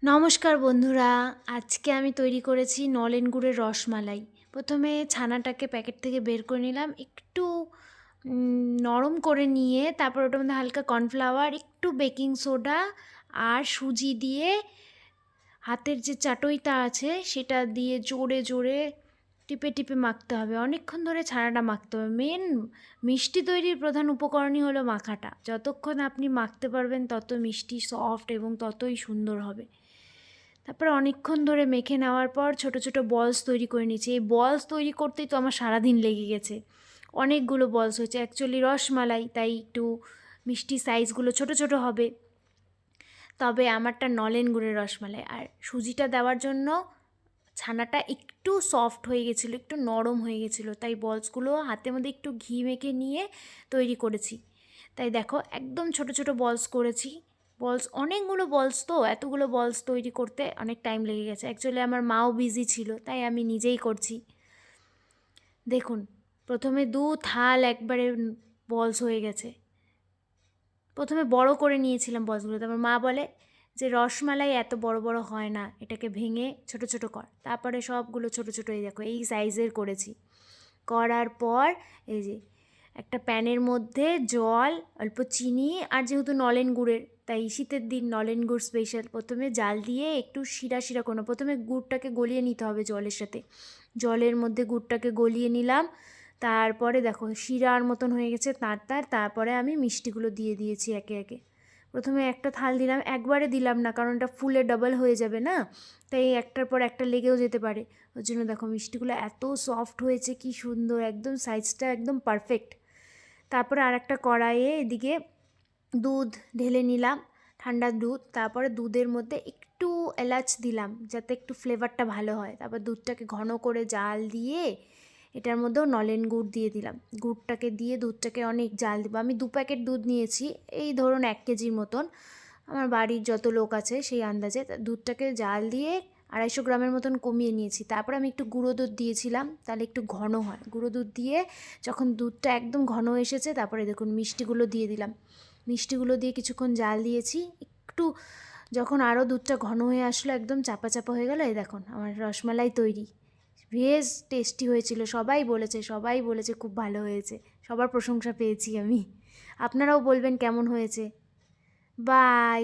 নমস্কার বন্ধুরা, আজকে আমি তৈরি করেছি নলেন গুড়ের রসমালাই। প্রথমে ছানাটাকে প্যাকেট থেকে বের করে নিলাম, একটু নরম করে নিয়ে তারপর ওটার মধ্যে হালকা কর্নফ্লাওয়ার, একটু বেকিং সোডা আর সুজি দিয়ে হাতের যে চাটুইটা আছে সেটা দিয়ে জোরে জোরে টিপে টিপে মাখতে হবে। অনেকক্ষণ ধরে ছানাটা মাখতে হবে। মেন মিষ্টি তৈরির প্রধান উপকরণই হলো মাখাটা। যতক্ষণ আপনি মাখতে পারবেন তত মিষ্টি সফট এবং ততই সুন্দর হবে। তারপরে অনেকক্ষণ ধরে মেখে নেওয়ার পর ছোট ছোট বলস তৈরি করে নিয়েছি। এই বলস তৈরি করতেই তো আমার সারাদিন লেগে গেছে। অনেকগুলো বলস হয়েছে। অ্যাকচুয়ালি রসমালাই, তাই একটু মিষ্টি সাইজগুলো ছোট ছোট হবে। তবে আমারটা নলেন গুড়ের রসমালাই। আর সুজিটা দেওয়ার জন্য ছানাটা একটু সফট হয়ে গেছিলো, একটু নরম হয়ে গেছিলো, তাই বলসগুলো হাতের মধ্যে একটু ঘি মেখে নিয়ে তৈরি করেছি। তাই দেখো একদম ছোট ছোট বলস করেছি। বলস অনেকগুলো বলস, তো এতগুলো বলস তৈরি করতে অনেক টাইম লেগে গেছে। অ্যাকচুয়ালি আমার মাও বিজি ছিল, তাই আমি নিজেই করছি। দেখুন, প্রথমে 2 থাল একবারে বলস হয়ে গেছে। প্রথমে বড় করে নিয়েছিলাম বলসগুলো, তারপর মা বলে যে রসমালাই এত বড় বড় হয় না, এটাকে ভেঙে ছোট ছোট কর। তারপরে সবগুলো ছোট ছোট, এই দেখো এই সাইজের করেছি। করার পর এই যে একটা প্যানের মধ্যে জল, অল্প চিনি, আর যেহেতু নলেন গুড়ের, তাই শীতের দিন নলেন গুড় স্পেশাল, প্রথমে জাল দিয়ে একটু শিরা শিরা কোনো, প্রথমে গুড়টাকে গলিয়ে নিতে হবে জলের সাথে। জলের মধ্যে গুড়টাকে গলিয়ে নিলাম। তারপরে দেখো শিরার মতন হয়ে গেছে তারপরে আমি মিষ্টিগুলো দিয়ে দিয়েছি একে একে। প্রথমে একটা থাল দিলাম, একবারে দিলাম না, কারণ এটা ফুলে ডাবল হয়ে যাবে না, তাই একটার পর একটা লেগেও যেতে পারে। ওর জন্য দেখো মিষ্টিগুলো এত সফট হয়েছে, কি সুন্দর, একদম সাইজটা একদম পারফেক্ট। তারপরে আর একটা কড়াইয়ে এদিকে দুধ ঢেলে নিলাম, ঠান্ডা দুধ। তারপরে দুধের মধ্যে একটু এলাচ দিলাম যাতে একটু ফ্লেভারটা ভালো হয়। তারপর দুধটাকে ঘন করে জাল দিয়ে এটার মধ্যেও নলেন গুড় দিয়ে দিলাম। গুড়টাকে দিয়ে দুধটাকে অনেক জাল দেবো। আমি 2 প্যাকেট দুধ নিয়েছি, এই ধরুন 1 কেজির মতন। আমার বাড়ির যত লোক আছে সেই আন্দাজে দুধটাকে জাল দিয়ে 250 গ্রামের মতন কমিয়ে নিয়েছি। তারপর আমি একটু গুঁড়ো দুধ দিয়েছিলাম, তাহলে একটু ঘন হয়। গুঁড়ো দুধ দিয়ে যখন দুধটা একদম ঘন এসেছে, তারপরে দেখুন মিষ্টিগুলো দিয়ে দিলাম। মিষ্টিগুলো দিয়ে কিছুক্ষণ জাল দিয়েছি। একটু যখন আরও দুধটা ঘন হয়ে আসলো, একদম চাপা চাপা হয়ে গেল, এই দেখুন আমার রসমালাই তৈরি। বেশ টেস্টি হয়েছিল, সবাই বলেছে খুব ভালো হয়েছে। সবার প্রশংসা পেয়েছি আমি। আপনারাও বলবেন কেমন হয়েছে। বাই।